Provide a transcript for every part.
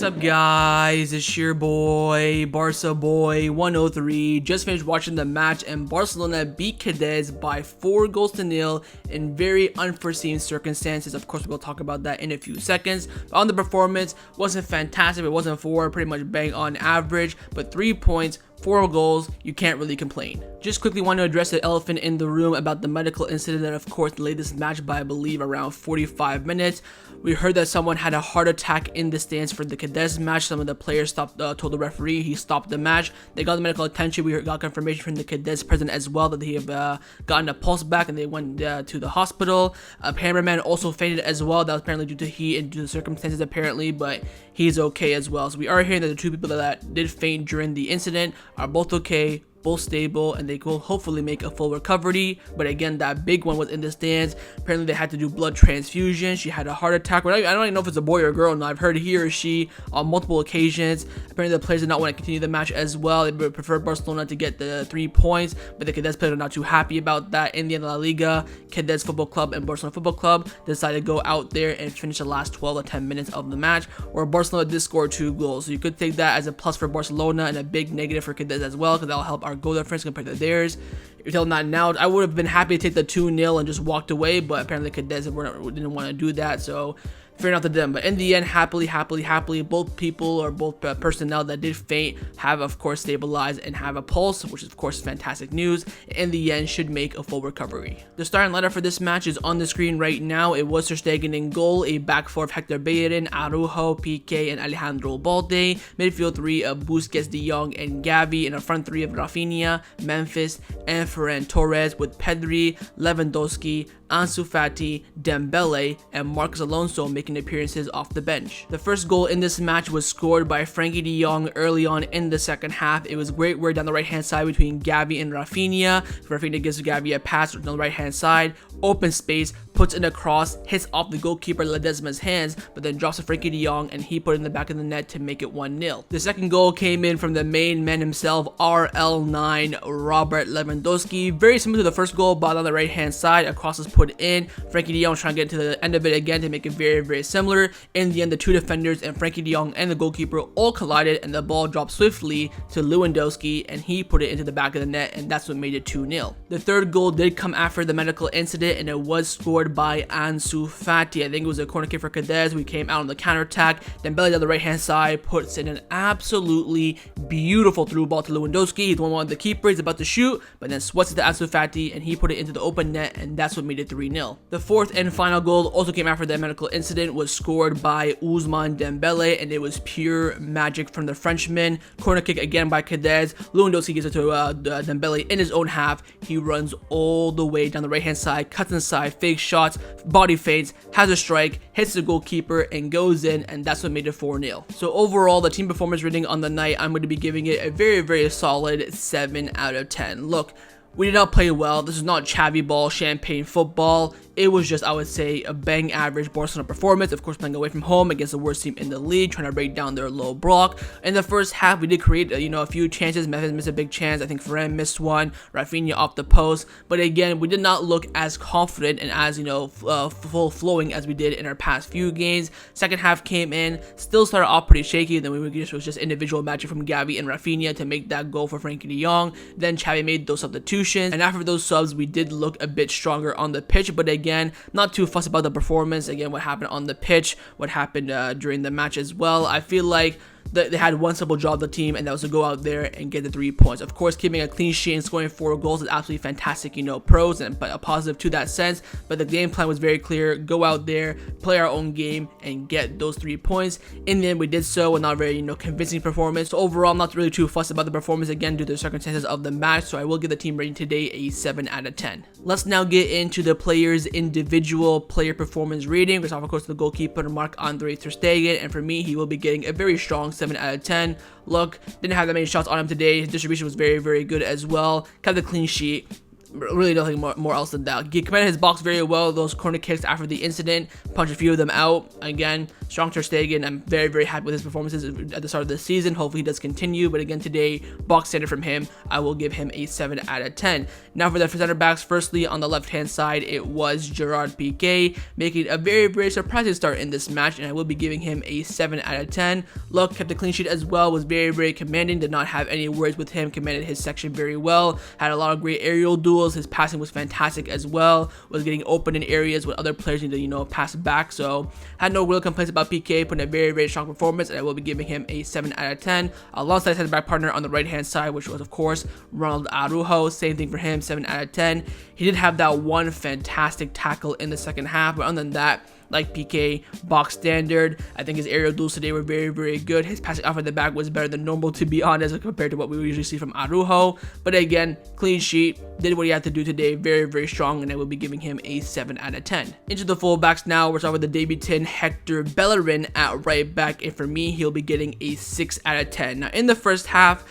What's up, guys? It's your boy, Barca Boy 103. Just finished watching the match, and Barcelona beat Cadiz by 4-0 in very unforeseen circumstances. Of course, we'll talk about that in a few seconds. But on the performance, wasn't fantastic. It wasn't pretty much bang on average, but 3 points. 4 goals, you can't really complain. Just quickly want to address the elephant in the room about the medical incident that of course delayed this match by I believe around 45 minutes. We heard that someone had a heart attack in the stands for the Cadiz match. Some of the players told the referee he stopped the match. They got the medical attention. We got confirmation from the Cadiz president as well that he have gotten a pulse back and they went to the hospital. A cameraman also fainted as well. That was apparently due to heat and due to circumstances apparently, but he's okay as well. So we are hearing that the two people that did faint during the incident are both okay, both stable, and they will hopefully make a full recovery. But again, that big one was in the stands. Apparently they had to do blood transfusion. She had a heart attack. I don't even know if it's a boy or a girl. No, I've heard he or she on multiple occasions. Apparently the players did not want to continue the match as well. They preferred Barcelona to get the 3 points, but the Cadiz players are not too happy about that. In the end of La Liga, Cadiz Football Club and Barcelona Football Club decided to go out there and finish the last 12 or 10 minutes of the match, where Barcelona did score 2 goals. So you could take that as a plus for Barcelona and a big negative for Cadiz as well, because that'll help our goal difference compared to theirs. If you're telling that now, I would have been happy to take the 2-0 and just walked away, but apparently Cadiz didn't want to do that, so fair enough to them. But in the end, happily, both people or both personnel that did faint have of course stabilized and have a pulse, which is of course fantastic news. In the end, should make a full recovery. The starting lineup for this match is on the screen right now. It was Ter Stegen in goal, a back four of Hector Bellerin, Araujo, Pique, and Alejandro Balde. Midfield 3 of Busquets, De Jong, and Xavi, and a front 3 of Raphinha, Memphis, and Ferran Torres, with Pedri, Lewandowski, Ansu Fati, Dembele, and Marcos Alonso making appearances off the bench. The first goal in this match was scored by Frenkie de Jong early on in the second half. It was great work down the right hand side between Xavi and Raphinha. Raphinha gives Xavi a pass on the right hand side, open space, puts in a cross, hits off the goalkeeper Ledesma's hands, but then drops to Frenkie de Jong and he put it in the back of the net to make it 1-0. The second goal came in from the main man himself, RL9 Robert Lewandowski. Very similar to the first goal, but on the right hand side, a cross is put in. Frenkie de Jong trying to get to the end of it again to make it very similar. In the end, the two defenders and Frenkie de Jong and the goalkeeper all collided, and the ball dropped swiftly to Lewandowski and he put it into the back of the net, and that's what made it 2-0. The third goal did come after the medical incident, and it was scored by Ansu Fati. I think it was a corner kick for Cadiz. We came out on the counter attack. Dembele on the right hand side puts in an absolutely beautiful through ball to Lewandowski. He's the one of the keeper. He's about to shoot, but then swats it to Ansu Fati and he put it into the open net, and that's what made it 3-0. The fourth and final goal also came after the medical incident, was scored by Ousmane Dembele, and it was pure magic from the Frenchman. Corner kick again by Cadiz. Lewandowski gives it to Dembele in his own half. He runs all the way down the right hand side, cuts inside, fake shots, body feints, has a strike, hits the goalkeeper and goes in, and that's what made it 4-0. So overall, the team performance rating on the night, I'm going to be giving it a very solid 7 out of 10. Look, we did not play well. This is not Xavi ball, champagne football. It was just, I would say, a bang average Barcelona performance. Of course, playing away from home against the worst team in the league, trying to break down their low block. In the first half, we did create, a few chances. Memphis missed a big chance. I think Ferran missed one. Raphinha off the post. But again, we did not look as confident and as, full flowing as we did in our past few games. Second half came in, still started off pretty shaky. Then it was just individual magic from Xavi and Raphinha to make that goal for Frenkie de Jong. Then Xavi made those substitutions, and after those subs, we did look a bit stronger on the pitch. But again, not too fussed about the performance. Again, what happened on the pitch, what happened during the match as well. I feel like they had one simple job, the team, and that was to go out there and get the 3 points. Of course, keeping a clean sheet and scoring 4 goals is absolutely fantastic, pros and a positive to that sense. But the game plan was very clear: go out there, play our own game, and get those 3 points. In the end, we did so with not very convincing performance. So overall, I'm not really too fussed about the performance again due to the circumstances of the match. So I will give the team rating today a 7 out of 10. Let's now get into the players' individual player performance rating. We start, of course, the goalkeeper Marc-Andre Ter Stegen, and for me, he will be getting a very strong 7 out of 10. Look, didn't have that many shots on him today. His distribution was very good as well. Kept the clean sheet. Really nothing more else than that. He commanded his box very well. Those corner kicks after the incident, punched a few of them out. Again, strong Ter Stegen. I'm very, very happy with his performances at the start of the season. Hopefully he does continue. But again, today, box standard from him, I will give him a 7 out of 10. Now for the center backs, firstly, on the left-hand side, it was Gerard Pique, making a very, very surprising start in this match, and I will be giving him a 7 out of 10. Look, kept a clean sheet as well, was very, very commanding, did not have any worries with him, commanded his section very well, had a lot of great aerial duels, his passing was fantastic as well, was getting open in areas where other players need to, pass back, so had no real complaints about Pique, putting a very, very strong performance, and I will be giving him a 7 out of 10, alongside center back partner on the right-hand side, which was, of course, Ronald Araujo. Same thing for him, 7 out of 10. He did have that one fantastic tackle in the second half, but other than that, like Pique, box standard. I think his aerial duels today were very, very good. His passing off at the back was better than normal, to be honest, compared to what we usually see from Araujo. But again, clean sheet, did what he had to do today, very, very strong, and I will be giving him a 7 out of 10. Into the fullbacks now, we're starting with the debutant Hector Bellerin at right back, and for me, he'll be getting a 6 out of 10. Now, in the first half,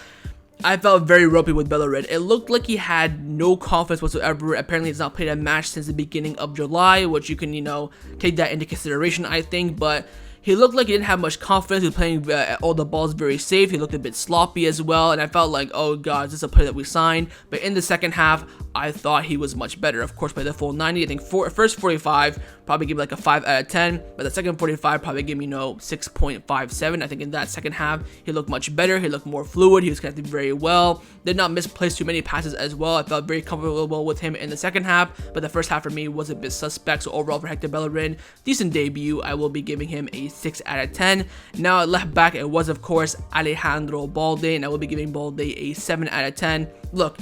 I felt very ropey with Bellerin. It looked like he had no confidence whatsoever. Apparently, he's not played a match since the beginning of July, which you can, take that into consideration, I think. But he looked like he didn't have much confidence. He was playing all the balls very safe. He looked a bit sloppy as well. And I felt like, oh God, is this a player that we signed? But in the second half, I thought he was much better. Of course, by the full 90, I think first 45, probably give me like a 5 out of 10. But the second 45, probably give me, 6.57. I think in that second half, he looked much better. He looked more fluid. He was connected very well. Did not misplace too many passes as well. I felt very comfortable with him in the second half. But the first half for me was a bit suspect. So overall for Hector Bellerin, decent debut. I will be giving him a 6 out of 10. Now at left back, it was of course Alejandro Balde, and I will be giving Balde a 7 out of 10. Look,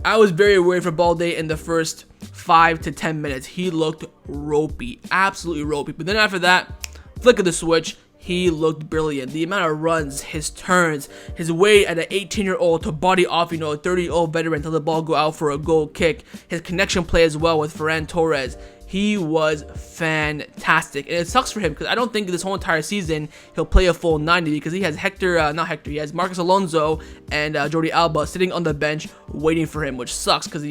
I was very worried for Balde in the first 5 to 10 minutes. He looked ropey, absolutely ropey. But then after that, flick of the switch, he looked brilliant. The amount of runs, his turns, his way at an 18-year-old to body off, a 30-year-old veteran until the ball go out for a goal kick. His connection play as well with Ferran Torres. He was fantastic, and it sucks for him because I don't think this whole entire season he'll play a full 90 because he has he has Marcos Alonso and Jordi Alba sitting on the bench waiting for him, which sucks because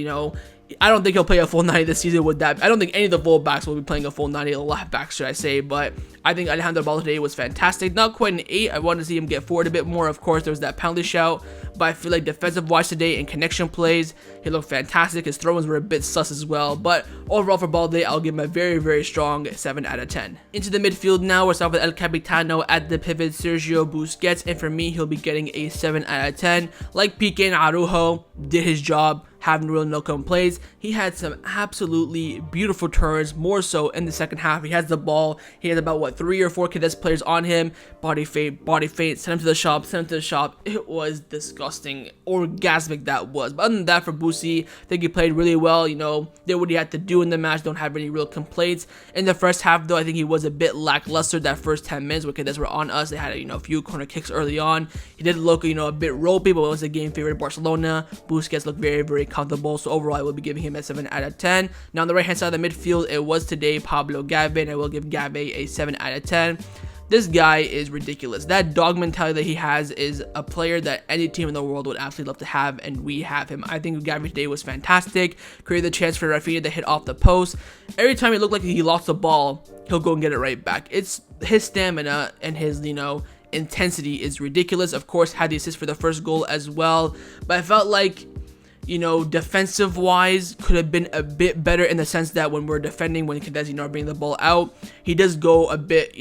I don't think he'll play a full 90 this season with that. I don't think any of the fullbacks will be playing a full 90, left backs should I say, but I think Alejandro Balde today was fantastic. Not quite an 8. I wanted to see him get forward a bit more. Of course, there was that penalty shout, but I feel like defensive-wise today and connection plays, he looked fantastic. His throw-ins were a bit sus as well, but overall for Balde, I'll give him a very, very strong 7 out of 10. Into the midfield now, we're starting with El Capitano at the pivot, Sergio Busquets, and for me, he'll be getting a 7 out of 10. Like Pique and Araujo, did his job, having no complaints. He had some absolutely beautiful turns, more so in the second half. He has the ball. He has about 3 or 4 Cadiz players on him. Body feint, send him to the shop, It was disgusting, orgasmic that was. But other than that, for Busi, I think he played really well, did what he had to do in the match, don't have any real complaints. In the first half though, I think he was a bit lackluster that first 10 minutes where Cadiz were on us. They had a few corner kicks early on. He did look a bit ropey, but it was a game favorite Barcelona. Busquets looked very, very comfortable, so overall I will be giving him a 7 out of 10. Now on the right hand side of the midfield, it was today Pablo Gavi, and I will give Gavi a 7 out of 10. This guy is ridiculous. That dog mentality that he has is a player that any team in the world would absolutely love to have, and we have him. I think Gavi today was fantastic. Created the chance for Raphinha to hit off the post. Every time he looked like he lost the ball, he'll go and get it right back. It's his stamina and his, intensity is ridiculous. Of course, had the assist for the first goal as well, but I felt like defensive wise could have been a bit better in the sense that when we're defending, when Cadiz, are bringing the ball out, he does go a bit,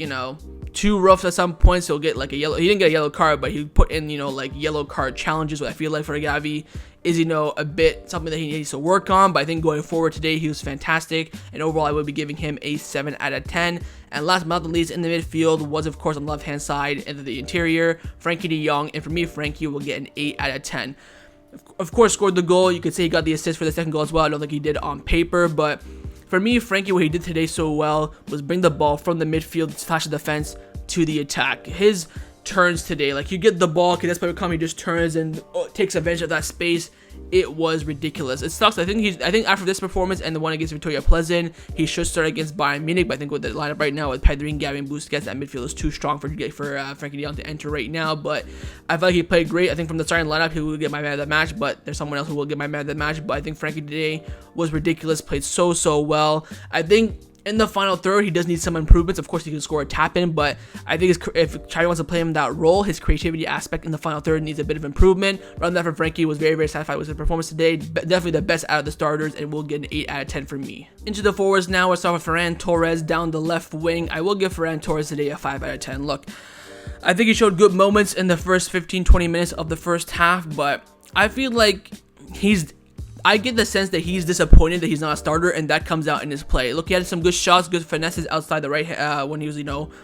too rough at some points. He'll get like a yellow. He didn't get a yellow card, but he put in, like yellow card challenges. What I feel like for Gavi is, a bit something that he needs to work on. But I think going forward today, he was fantastic. And overall, I would be giving him a 7 out of 10. And last but not least, in the midfield was, of course, on the left-hand side into the interior, Frenkie de Jong. And for me, Frenkie will get an 8 out of 10. Of course, scored the goal. You could say he got the assist for the second goal as well. I don't think he did on paper, but for me, Frenkie, what he did today so well was bring the ball from the midfield slash the defense to the attack. His turns today, like you get the ball, Cadiz player come, he just turns and takes advantage of that space. it was ridiculous. It sucks. I think after this performance and the one against Victoria Pleasant, he should start against Bayern Munich. But I think with the lineup right now with Pedri and Gavi and Busquets, that midfield is too strong for Frenkie de Jong to enter right now. But I feel like he played great. I think from the starting lineup, he will get my man of the match. But there's someone else who will get my man of the match. But I think Frenkie today was ridiculous. Played so well. I think in the final third, he does need some improvements. Of course, he can score a tap-in, but I think if Xavi wants to play him that role, his creativity aspect in the final third needs a bit of improvement. Rather than that, for Frenkie, was very satisfied with his performance today. Definitely the best out of the starters, and will get an 8 out of 10 from me. Into the forwards now, let's start with Ferran Torres down the left wing. I will give Ferran Torres today a 5 out of 10. Look, I think he showed good moments in the first 15-20 minutes of the first half, but I feel like I get the sense that he's disappointed that he's not a starter, and that comes out in his play. Look, he had some good shots, good finesses outside the right, when he was,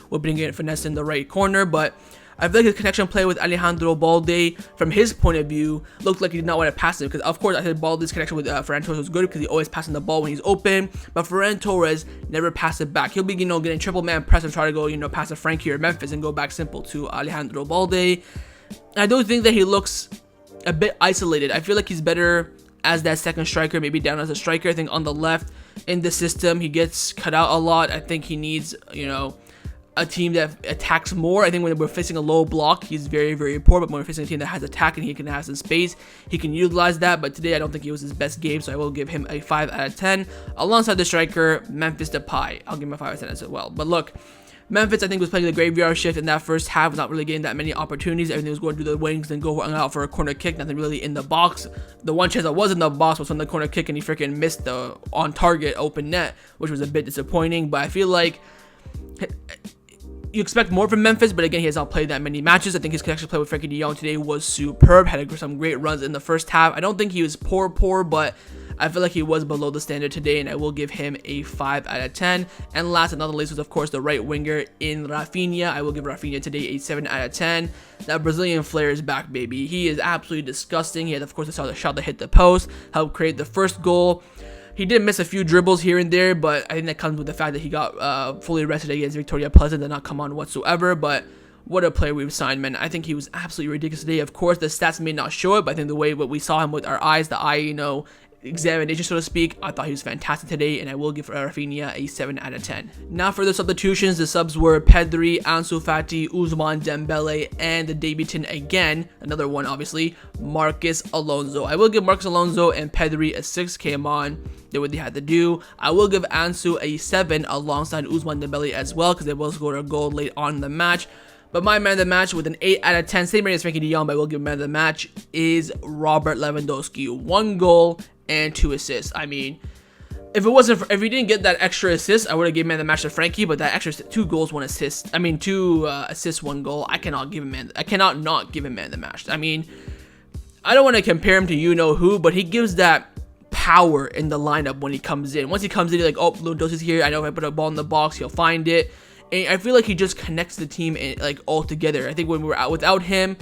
whipping it finesse in the right corner, but I feel like his connection play with Alejandro Balde, from his point of view, looked like he did not want to pass it, because of course I said Balde's connection with Ferran Torres was good because he always passing the ball when he's open, but Ferran Torres never passed it back. He'll be, getting triple man press and try to go, pass to Frenkie or Memphis and go back simple to Alejandro Balde. I don't think that he looks a bit isolated. I feel like he's better as that second striker, maybe down as a striker. I think on the left in the system, he gets cut out a lot. I think he needs, a team that attacks more. I think when we're facing a low block, he's very poor, but when we're facing a team that has attack and he can have some space, he can utilize that. But today, I don't think it was his best game, so I will give him a 5 out of 10. Alongside the striker, Memphis Depay, I'll give him a 5 out of 10 as well. But look, Memphis, I think, was playing the graveyard shift in that first half, was not really getting that many opportunities. Everything was going to the wings and go out for a corner kick, nothing really in the box. The one chance that was in the box was on the corner kick, and he freaking missed the on-target open net, which was a bit disappointing. But I feel like you expect more from Memphis, but again, he has not played that many matches. I think his connection play with Frenkie de Jong today was superb, had some great runs in the first half. I don't think he was poor, but I feel like he was below the standard today, and I will give him a 5 out of 10. And last but not least was, of course, the right winger in Raphinha. I will give Raphinha today a 7 out of 10. That Brazilian flair is back, baby. He is absolutely disgusting. He had, of course, the shot that hit the post, helped create the first goal. He did miss a few dribbles here and there, but I think that comes with the fact that he got fully rested against Victoria Pleasant, did not come on whatsoever. But what a player we've signed, man. I think he was absolutely ridiculous today. Of course, the stats may not show it, but I think the way what we saw him with our eyes, the eye, examination, so to speak, I thought he was fantastic today, and I will give Raphinha a 7 out of 10. Now for the substitutions, the subs were Pedri, Ansu Fati, Ousmane Dembele, and the debutant again, another one obviously, Marcos Alonso. I will give Marcos Alonso and Pedri a 6, came on, did what they had to do. I will give Ansu a 7 alongside Ousmane Dembele as well, because they both scored a goal late on in the match. But my man of the match with an 8 out of 10, same rating as Frenkie de Jong, but I will give man of the match, is Robert Lewandowski. 1 goal and 2 assists. I mean, if he didn't get that extra assist, I would have given man of the match to Frenkie, but that extra 2 goals, 1 assist. I mean, 2 assists, 1 goal. I cannot not give him man of the match. I mean, I don't want to compare him to who, but he gives that power in the lineup when he comes in. Once he comes in, he's like, oh, Lewandowski's here. I know if I put a ball in the box, he'll find it. And I feel like he just connects the team all together. I think when we were out without him,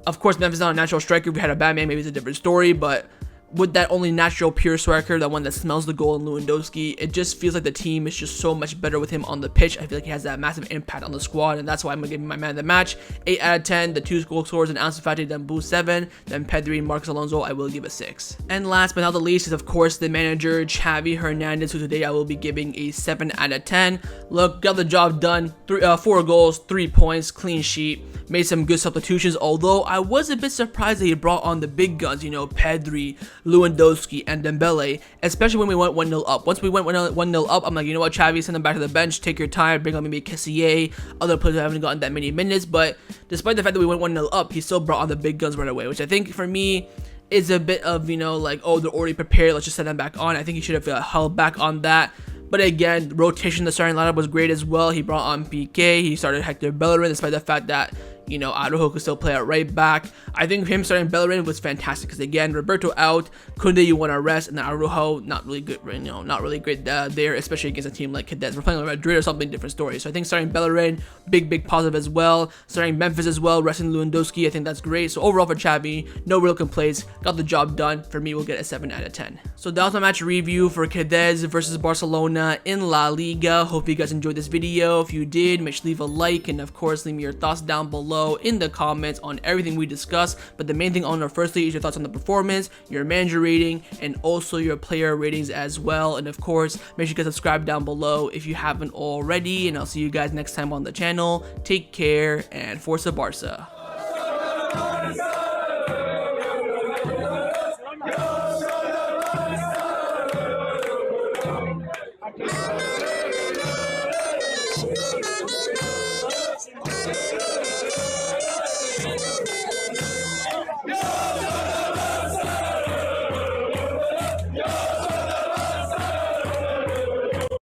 of course, Memphis is not a natural striker. If we had a bad man, maybe it's a different story. But with that only natural pure striker, that one that smells the goal in Lewandowski, it just feels like the team is just so much better with him on the pitch. I feel like he has that massive impact on the squad, and that's why I'm going to give him my man of the match. 8 out of 10, the 2 goal scorers, and Ansu Fati, then Boo 7, then Pedri and Marcos Alonso, I will give a 6. And last but not the least is, of course, the manager, Xavi Hernandez, who today I will be giving a 7 out of 10. Look, got the job done, 4 goals, 3 points, clean sheet, made some good substitutions, although I was a bit surprised that he brought on the big guns, Pedri, Lewandowski, and Dembele, especially when we went 1-0 up. Once we went 1-0 up, I'm like, you know what, Xavi, send them back to the bench, take your time, bring on maybe Kessie, other players who haven't gotten that many minutes. But despite the fact that we went 1-0 up, he still brought on the big guns right away, which I think for me is a bit of, like, oh, they're already prepared, let's just send them back on. I think he should have held back on that. But again, rotation in the starting lineup was great as well. He brought on Pique, he started Hector Bellerin, despite the fact that Araujo could still play at right back. I think him starting Bellerin was fantastic because, again, Roberto out, Kounde you want to rest, and then Araujo not really good, not really great there, especially against a team like Cadiz. We're playing with Madrid or something, different story. So I think starting Bellerin, big positive as well. Starting Memphis as well, resting Lewandowski, I think that's great. So overall for Xavi, no real complaints, got the job done. For me, we'll get a 7 out of 10. So that was my match review for Cadiz versus Barcelona in La Liga. Hope you guys enjoyed this video. If you did, make sure to leave a like, and of course, leave me your thoughts down below. below in the comments on everything we discussed. But the main thing I want to know firstly is your thoughts on the performance, your manager rating, and also your player ratings as well. And of course, make sure you guys subscribe down below if you haven't already. And I'll see you guys next time on the channel. Take care and Forza Barca. Yeah.